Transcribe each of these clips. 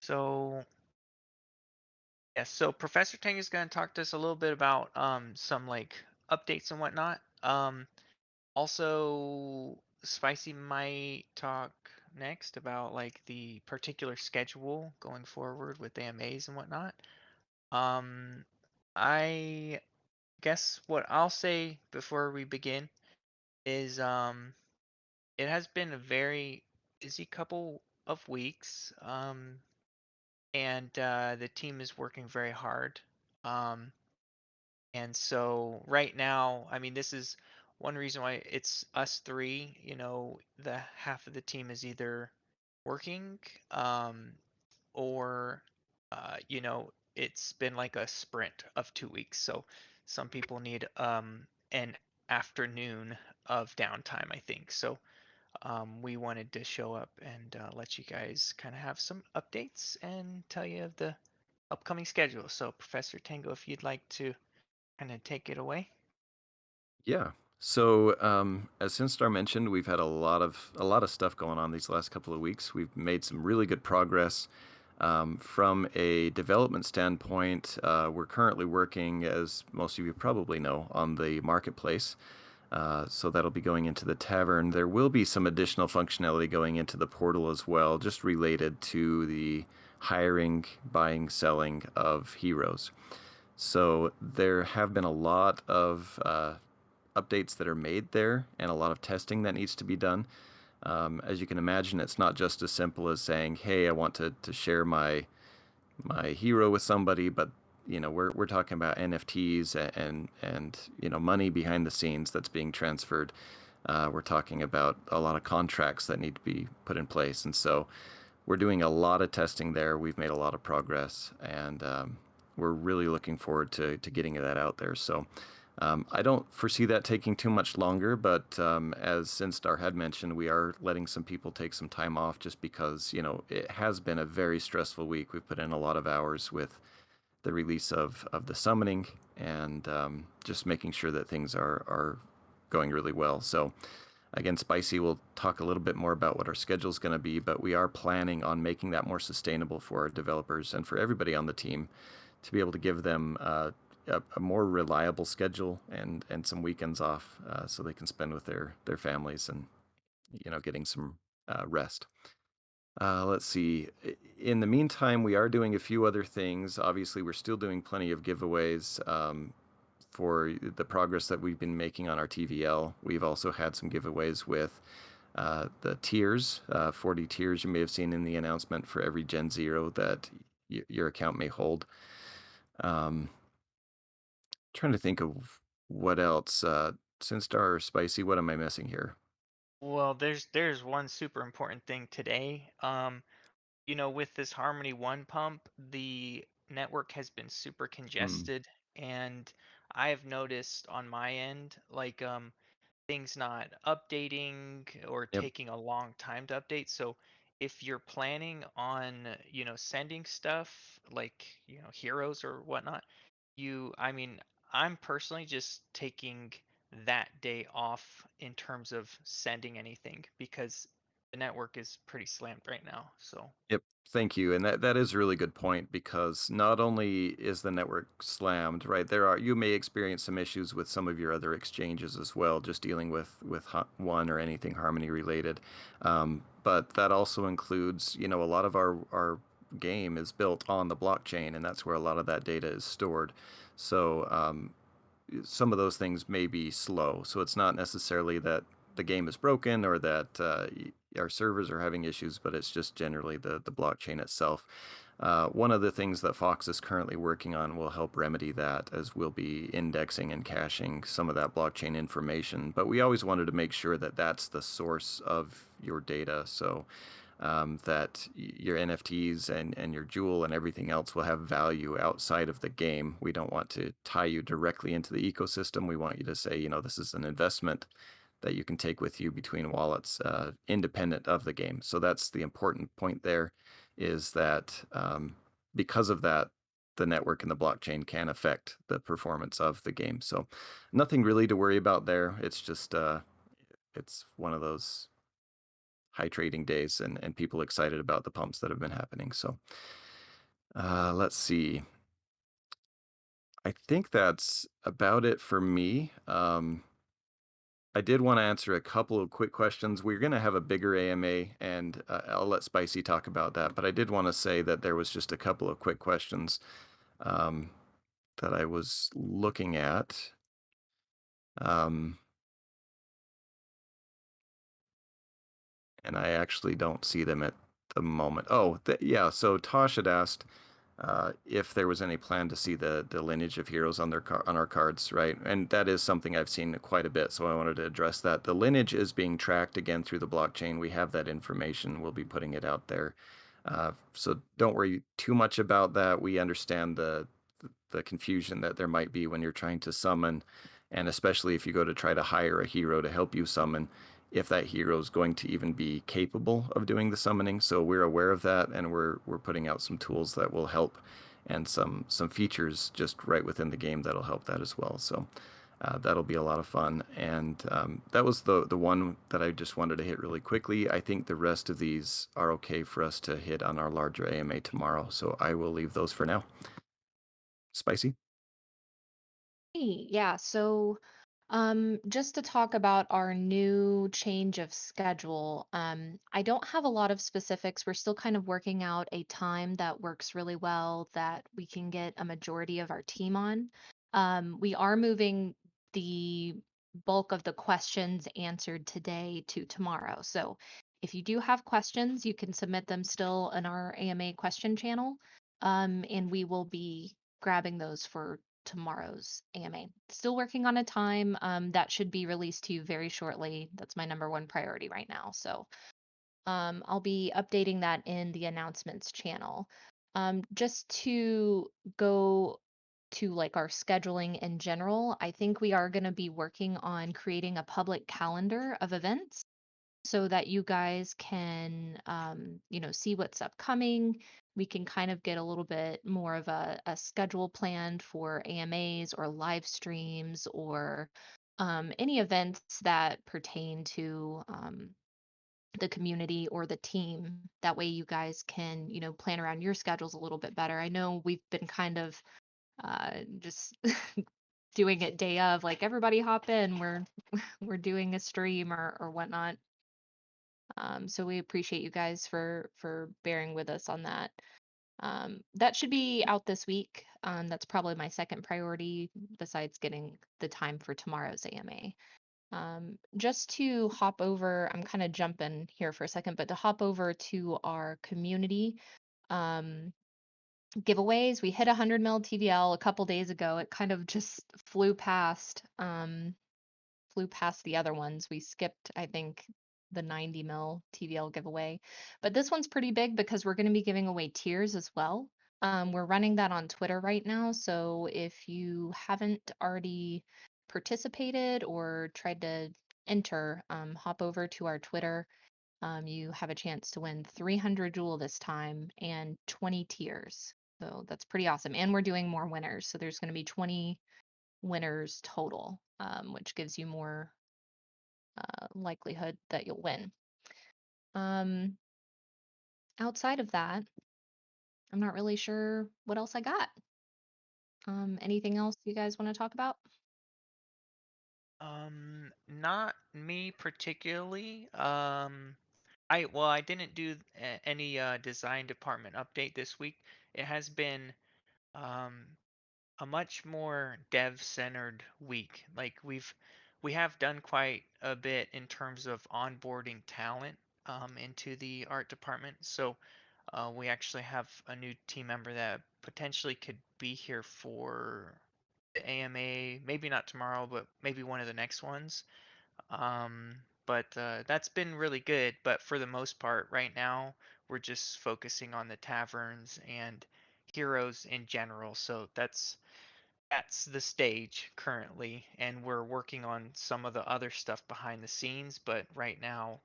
So, yes, so Professor Tang is going to talk to us a little bit about some like updates and whatnot. Also, Spicy might talk next about like the particular schedule going forward with AMAs and whatnot. Um, I guess what I'll say before we begin is it has been a very busy couple of weeks. And the team is working very hard. Um, and so right now, I mean, this is one reason why it's us three. The half of the team is either working, or it's been like a sprint of 2 weeks. So some people need an afternoon of downtime, I think. So we wanted to show up and let you guys kind of have some updates and tell you of the upcoming schedule. So, Professor Tango, if you'd like to kind of take it away. Yeah. So, as Sinstar mentioned, we've had a lot of stuff going on these last couple of weeks. We've made some really good progress. From a development standpoint, we're currently working, as most of you probably know, on the marketplace. So that'll be going into the tavern. There will be some additional functionality going into the portal as well, just related to the hiring, buying, selling of heroes. So there have been a lot of updates that are made there and a lot of testing that needs to be done. As you can imagine, it's not just as simple as saying, "Hey, I want to share my hero with somebody," but we're talking about NFTs and money behind the scenes that's being transferred. We're talking about a lot of contracts that need to be put in place, and so we're doing a lot of testing there. We've made a lot of progress, and we're really looking forward to getting that out there. So I don't foresee that taking too much longer, but as Sinstar had mentioned, we are letting some people take some time off just because, it has been a very stressful week. We've put in a lot of hours with the release of the summoning and just making sure that things are going really well. So again, Spicy will talk a little bit more about what our schedule is going to be, but we are planning on making that more sustainable for our developers and for everybody on the team to be able to give them a more reliable schedule and some weekends off so they can spend with their families and getting some rest. Let's see. In the meantime, we are doing a few other things. Obviously, we're still doing plenty of giveaways for the progress that we've been making on our TVL. We've also had some giveaways with the tiers, 40 tiers you may have seen in the announcement for every Gen Zero that your account may hold. Um, Trying to think of what else. Sinstar or Spicy, what am I missing here? Well, there's one super important thing today. With this Harmony One pump, the network has been super Hmm. congested, and I have noticed on my end, like things not updating or Yep. taking a long time to update. So if you're planning on, sending stuff like, heroes or whatnot, I mean, I'm personally just taking that day off in terms of sending anything because the network is pretty slammed right now. So, Yep. Thank you. And that is a really good point because not only is the network slammed, right? You may experience some issues with some of your other exchanges as well, just dealing with one or anything Harmony related. But that also includes, a lot of our game is built on the blockchain, and that's where a lot of that data is stored. So some of those things may be slow. So it's not necessarily that the game is broken or that our servers are having issues, but it's just generally the blockchain itself. One of the things that Fox is currently working on will help remedy that, as we'll be indexing and caching some of that blockchain information. But we always wanted to make sure that that's the source of your data. So that your NFTs and your jewel and everything else will have value outside of the game. We don't want to tie you directly into the ecosystem. We want you to say, this is an investment that you can take with you between wallets, independent of the game. So that's the important point there, is that because of that, the network and the blockchain can affect the performance of the game. So nothing really to worry about there. It's just it's one of those high trading days and people excited about the pumps that have been happening. So let's see. I think that's about it for me. I did want to answer a couple of quick questions. We're going to have a bigger AMA, and I'll let Spicy talk about that. But I did want to say that there was just a couple of quick questions um, that I was looking at. Um, and I actually don't see them at the moment. Oh, yeah. So Tosh had asked if there was any plan to see the lineage of heroes on on our cards, right? And that is something I've seen quite a bit, so I wanted to address that. The lineage is being tracked again through the blockchain. We have that information. We'll be putting it out there. So don't worry too much about that. We understand the confusion that there might be when you're trying to summon, and especially if you go to try to hire a hero to help you summon, if that hero is going to even be capable of doing the summoning. So we're aware of that, and we're putting out some tools that will help, and some features just right within the game that'll help that as well. So that'll be a lot of fun. And that was the one that I just wanted to hit really quickly. I think the rest of these are okay for us to hit on our larger AMA tomorrow. So I will leave those for now. Spicy. Hey, yeah, so just to talk about our new change of schedule, I don't have a lot of specifics. We're still kind of working out a time that works really well that we can get a majority of our team on. We are moving the bulk of the questions answered today to tomorrow. So if you do have questions, you can submit them still in our AMA question channel, and we will be grabbing those for tomorrow's AMA. Still working on a time that should be released to you very shortly. That's my number one priority right now. So I'll be updating that in the announcements channel. Just to go to like our scheduling in general, I think we are going to be working on creating a public calendar of events so that you guys can see what's upcoming. We can kind of get a little bit more of a schedule planned for AMAs or live streams or any events that pertain to the community or the team. That way you guys can plan around your schedules a little bit better. I know we've been kind of just doing it day of, like, everybody hop in, we're doing a stream or whatnot. So we appreciate you guys for bearing with us on that. That should be out this week. That's probably my second priority besides getting the time for tomorrow's AMA. Just to hop over, I'm kind of jumping here for a second, but to hop over to our community um, giveaways, we hit 100 mil TVL a couple days ago. It kind of just flew past the other ones. We skipped, I think, the 90 mil TVL giveaway. But this one's pretty big because we're going to be giving away tiers as well. We're running that on Twitter right now. So if you haven't already participated or tried to enter, hop over to our Twitter. You have a chance to win 300 Jewel this time and 20 tiers. So that's pretty awesome. And we're doing more winners. So there's going to be 20 winners total, which gives you more likelihood that you'll win. Um, Outside of that, I'm not really sure what else I got. Anything else you guys want to talk about? Not me particularly. I didn't do any design department update this week. It has been um a much more dev centered week. Like we have done quite a bit in terms of onboarding talent into the art department. So we actually have a new team member that potentially could be here for the AMA, maybe not tomorrow, but maybe one of the next ones. But that's been really good. But for the most part, right now, we're just focusing on the taverns and heroes in general. So that's the stage currently, and we're working on some of the other stuff behind the scenes. But right now,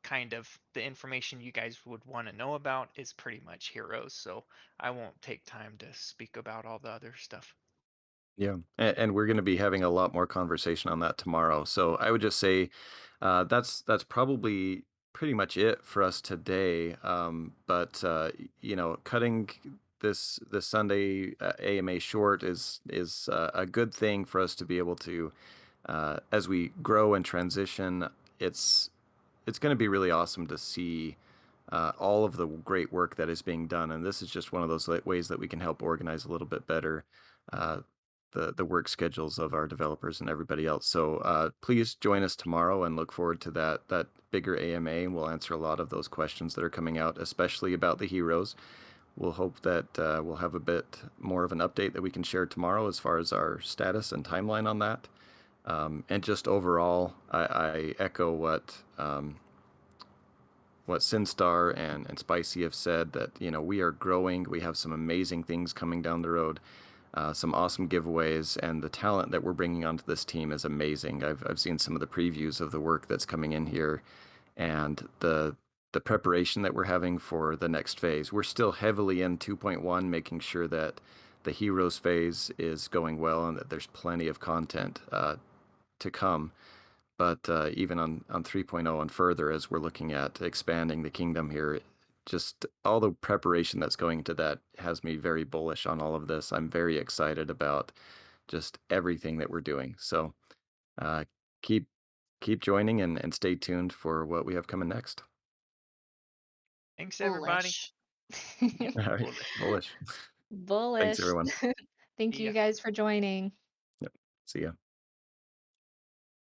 kind of the information you guys would want to know about is pretty much heroes. So I won't take time to speak about all the other stuff. Yeah, and we're going to be having a lot more conversation on that tomorrow. So I would just say that's probably pretty much it for us today. But cutting this Sunday AMA short is a good thing for us to be able to, as we grow and transition. It's it's going to be really awesome to see all of the great work that is being done, and this is just one of those ways that we can help organize a little bit better uh, the work schedules of our developers and everybody else. So please join us tomorrow and look forward to that bigger AMA, and we'll answer a lot of those questions that are coming out, especially about the heroes. We'll hope that we'll have a bit more of an update that we can share tomorrow as far as our status and timeline on that. And just overall, I echo what Sinstar and Spicy have said, that we are growing. We have some amazing things coming down the road, some awesome giveaways, and the talent that we're bringing onto this team is amazing. I've seen some of the previews of the work that's coming in here, and the preparation that we're having for the next phase. We're still heavily in 2.1, making sure that the Heroes phase is going well and that there's plenty of content to come. But even on 3.0 and further, as we're looking at expanding the kingdom here, just all the preparation that's going into that has me very bullish on all of this. I'm very excited about just everything that we're doing. So uh, keep keep joining and stay tuned for what we have coming next. Thanks, everybody. Bullish. Yep, All right, bullish. bullish. Thanks, Bullish. everyone. Thank See you ya. guys for joining. Yep. See ya.